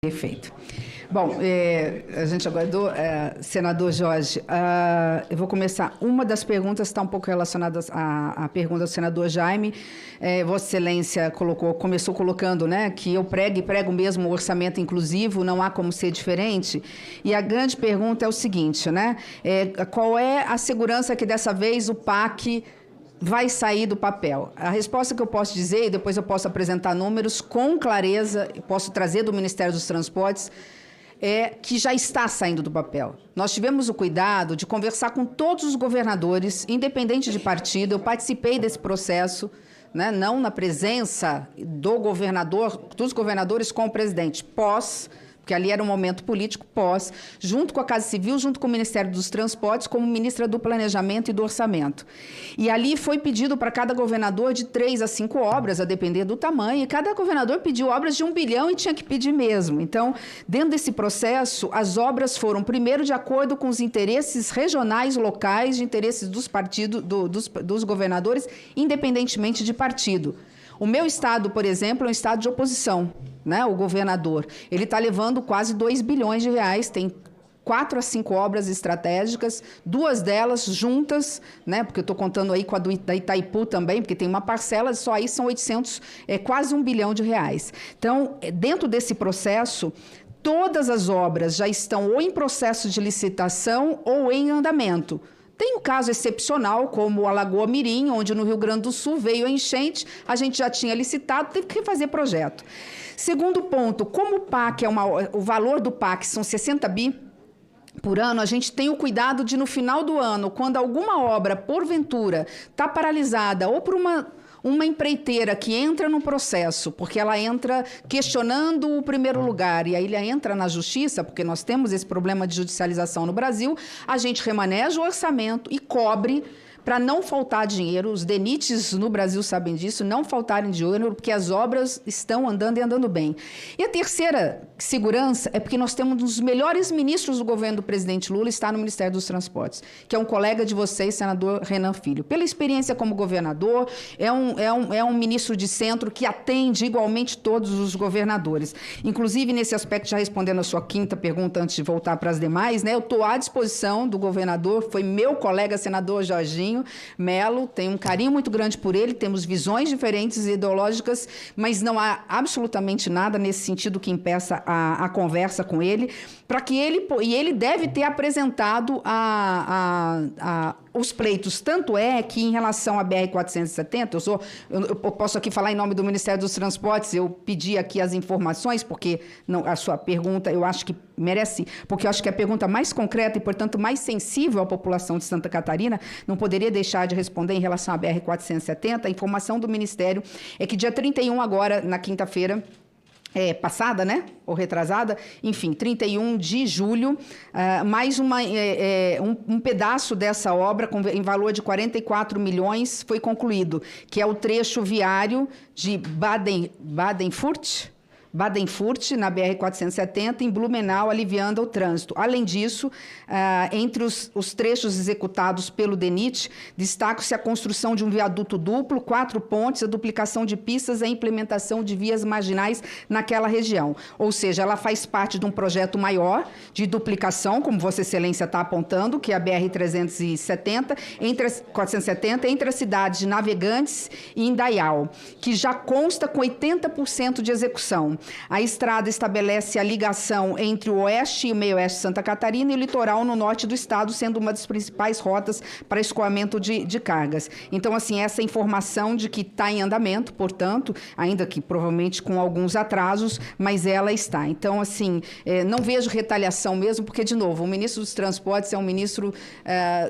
Perfeito. Bom, a gente aguardou, senador Jorge, eu vou começar. Uma das perguntas está um pouco relacionada à pergunta do senador Jaime. Vossa Excelência começou colocando, né, que eu prego mesmo o orçamento inclusivo, não há como ser diferente. E a grande pergunta é o seguinte, né, qual é a segurança que dessa vez o PAC vai sair do papel? A resposta que eu posso dizer, e depois eu posso apresentar números com clareza, posso trazer do Ministério dos Transportes, é que já está saindo do papel. Nós tivemos o cuidado de conversar com todos os governadores, independente de partido. Eu participei desse processo, né, não na presença do governador, dos governadores com o presidente, porque ali era um momento político, junto com a Casa Civil, junto com o Ministério dos Transportes, como ministra do Planejamento e do Orçamento. E ali foi pedido para cada governador de 3 a 5 obras, a depender do tamanho, e cada governador pediu obras de 1 bilhão e tinha que pedir mesmo. Então, dentro desse processo, as obras foram, primeiro, de acordo com os interesses regionais, locais, de interesses dos partidos, dos governadores, independentemente de partido. O meu estado, por exemplo, é um estado de oposição, né? O governador, ele está levando quase 2 bilhões de reais, tem 4 a 5 obras estratégicas, 2 delas juntas, né? Porque eu estou contando aí com a da Itaipu também, porque tem uma parcela, só aí são 800, quase 1 bilhão de reais. Então, dentro desse processo, todas as obras já estão ou em processo de licitação ou em andamento. Tem um caso excepcional, como a Lagoa Mirim, onde no Rio Grande do Sul veio a enchente, a gente já tinha licitado, teve que refazer projeto. Segundo ponto, como o PAC o valor do PAC são 60 bi por ano, a gente tem o cuidado de, no final do ano, quando alguma obra, porventura, está paralisada ou por uma empreiteira que entra no processo, porque ela entra questionando o primeiro lugar, e aí ela entra na justiça, porque nós temos esse problema de judicialização no Brasil, a gente remaneja o orçamento e cobre para não faltar dinheiro. Os DENITs no Brasil sabem disso, não faltarem dinheiro, porque as obras estão andando e andando bem. E a terceira segurança é porque nós temos um dos melhores ministros do governo do presidente Lula, está no Ministério dos Transportes, que é um colega de vocês, senador Renan Filho. Pela experiência como governador, é um ministro de centro que atende igualmente todos os governadores. Inclusive, nesse aspecto, já respondendo a sua quinta pergunta, antes de voltar para as demais, né, eu estou à disposição do governador, foi meu colega, senador Jorginho Melo, tenho um carinho muito grande por ele, temos visões diferentes e ideológicas, mas não há absolutamente nada nesse sentido que impeça a conversa com ele, para que ele deve ter apresentado os pleitos. Tanto é que, em relação à BR-470, eu posso aqui falar em nome do Ministério dos Transportes, eu pedi aqui as informações, porque a sua pergunta, eu acho que merece, porque eu acho que é a pergunta mais concreta e, portanto, mais sensível à população de Santa Catarina, não poderia deixar de responder em relação à BR-470. A informação do Ministério é que dia 31, agora, na quinta-feira, passada, né? Ou retrasada, enfim, 31 de julho, mais um pedaço dessa obra em valor de 44 milhões foi concluído, que é o trecho viário de Badenfurt, na BR-470, em Blumenau, aliviando o trânsito. Além disso, entre os trechos executados pelo DENIT, destaca-se a construção de um viaduto duplo, 4 pontes, a duplicação de pistas e a implementação de vias marginais naquela região. Ou seja, ela faz parte de um projeto maior de duplicação, como Vossa Excelência está apontando, que é a BR-470, entre as cidades de Navegantes e Indaial, que já consta com 80% de execução. A estrada estabelece a ligação entre o oeste e o meio-oeste de Santa Catarina e o litoral no norte do estado, sendo uma das principais rotas para escoamento de cargas. Então, assim, essa informação de que está em andamento, portanto, ainda que provavelmente com alguns atrasos, mas ela está. Então, assim, não vejo retaliação mesmo, porque, de novo, o ministro dos Transportes é um ministro...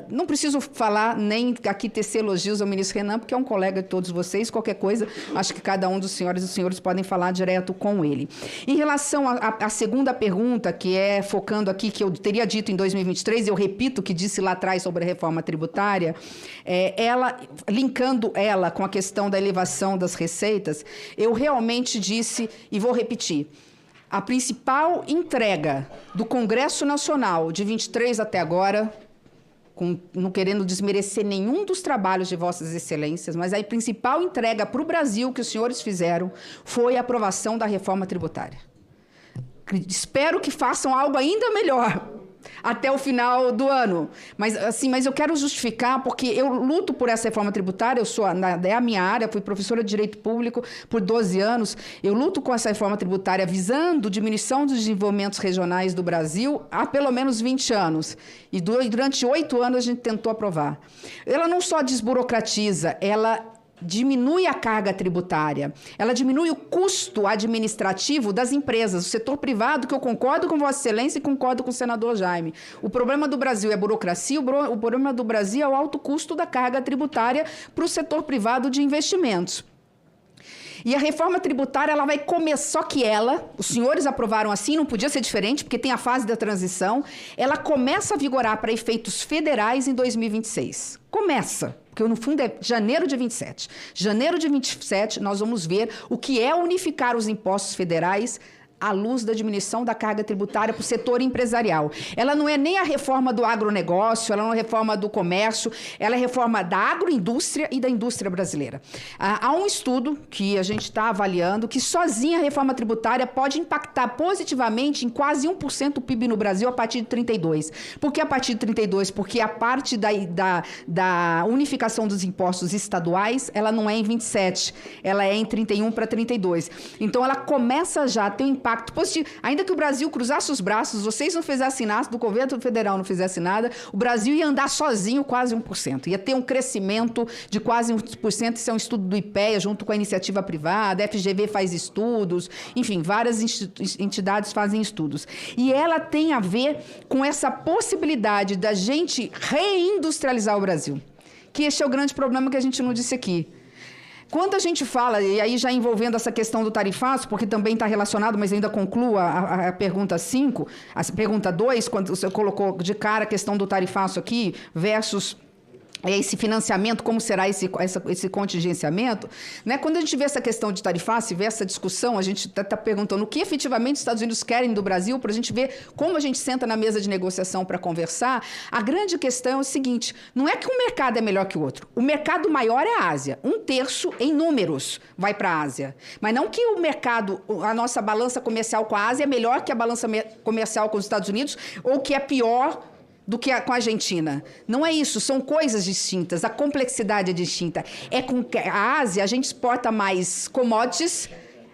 não preciso falar nem aqui tecer elogios ao ministro Renan, porque é um colega de todos vocês. Qualquer coisa, acho que cada um dos senhores e os senhores podem falar direto com ele. Em relação à segunda pergunta, que é focando aqui, que eu teria dito em 2023, eu repito o que disse lá atrás sobre a reforma tributária, linkando ela com a questão da elevação das receitas, eu realmente disse, e vou repetir, a principal entrega do Congresso Nacional de 23 até agora, não querendo desmerecer nenhum dos trabalhos de Vossas Excelências, mas a principal entrega para o Brasil que os senhores fizeram foi a aprovação da reforma tributária. Espero que façam algo ainda melhor até o final do ano. Mas eu quero justificar, porque eu luto por essa reforma tributária, é a minha área, fui professora de Direito Público por 12 anos, eu luto com essa reforma tributária visando diminuição dos desenvolvimentos regionais do Brasil há pelo menos 20 anos. E durante 8 anos a gente tentou aprovar. Ela não só desburocratiza, ela diminui a carga tributária, ela diminui o custo administrativo das empresas, o setor privado, que eu concordo com Vossa Excelência e concordo com o senador Jaime. O problema do Brasil é burocracia, o problema do Brasil é o alto custo da carga tributária para o setor privado de investimentos. E a reforma tributária, ela vai começar, só que os senhores aprovaram assim, não podia ser diferente, porque tem a fase da transição, ela começa a vigorar para efeitos federais em 2026. Começa, porque no fundo é janeiro de 27. Janeiro de 27, nós vamos ver o que é unificar os impostos federais à luz da diminuição da carga tributária para o setor empresarial. Ela não é nem a reforma do agronegócio, ela não é a reforma do comércio, ela é a reforma da agroindústria e da indústria brasileira. Há um estudo que a gente está avaliando que sozinha a reforma tributária pode impactar positivamente em quase 1% do PIB no Brasil a partir de 32. Por que a partir de 32? Porque a parte da unificação dos impostos estaduais, ela não é em 27, ela é em 31 para 32. Então, ela começa já a ter um impacto positivo. Ainda que o Brasil cruzasse os braços, vocês não fizessem nada, do governo federal não fizesse nada, o Brasil ia andar sozinho quase 1%. Ia ter um crescimento de quase 1%. Isso é um estudo do IPEA, junto com a iniciativa privada, a FGV faz estudos, enfim, várias entidades fazem estudos. E ela tem a ver com essa possibilidade da gente reindustrializar o Brasil. Que esse é o grande problema que a gente não disse aqui. Quando a gente fala, e aí já envolvendo essa questão do tarifaço, porque também está relacionado, mas ainda concluo a pergunta 5, a pergunta 2, quando você colocou de cara a questão do tarifaço aqui, versus esse financiamento, como será esse contingenciamento, né? Quando a gente vê essa questão de tarifaço e vê essa discussão, a gente está perguntando o que efetivamente os Estados Unidos querem do Brasil, para a gente ver como a gente senta na mesa de negociação para conversar. A grande questão é o seguinte, não é que um mercado é melhor que o outro. O mercado maior é a Ásia. 1/3 em números vai para a Ásia. Mas não que o mercado, a nossa balança comercial com a Ásia é melhor que a balança comercial com os Estados Unidos, ou que é pior do que com a Argentina. Não é isso, são coisas distintas, a complexidade é distinta. É com a Ásia, a gente exporta mais commodities,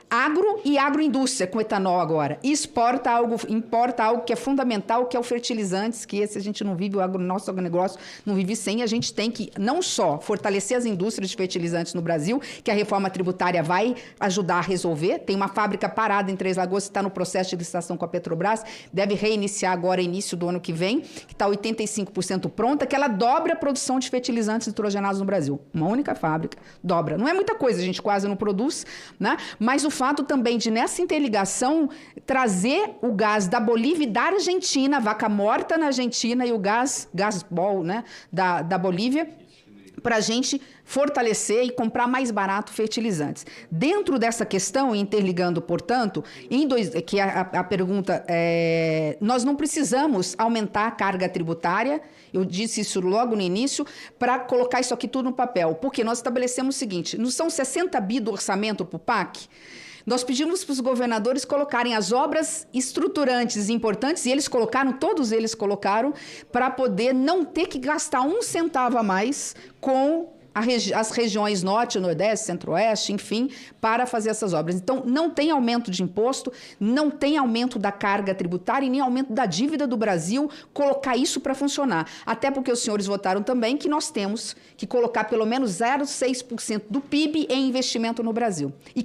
agro e agroindústria, com etanol agora. E importa algo que é fundamental, que é o fertilizantes, que esse a gente não vive, nosso agronegócio não vive sem. A gente tem que não só fortalecer as indústrias de fertilizantes no Brasil, que a reforma tributária vai ajudar a resolver. Tem uma fábrica parada em Três Lagoas, que está no processo de licitação com a Petrobras, deve reiniciar agora, início do ano que vem, que está 85% pronta, que ela dobra a produção de fertilizantes nitrogenados no Brasil. Uma única fábrica, dobra. Não é muita coisa, a gente quase não produz, né? Mas o fato também de, nessa interligação, trazer o gás da Bolívia e da Argentina, vaca morta na Argentina e o gasbol, né, da Bolívia, para a gente fortalecer e comprar mais barato fertilizantes. Dentro dessa questão, interligando, portanto, que a pergunta é, nós não precisamos aumentar a carga tributária, eu disse isso logo no início, para colocar isso aqui tudo no papel, porque nós estabelecemos o seguinte, não são 60 bi do orçamento para o PAC? Nós pedimos para os governadores colocarem as obras estruturantes e importantes, e todos eles colocaram, para poder não ter que gastar um centavo a mais com as regiões norte, nordeste, centro-oeste, enfim, para fazer essas obras. Então, não tem aumento de imposto, não tem aumento da carga tributária e nem aumento da dívida do Brasil, colocar isso para funcionar. Até porque os senhores votaram também que nós temos que colocar pelo menos 0,6% do PIB em investimento no Brasil. E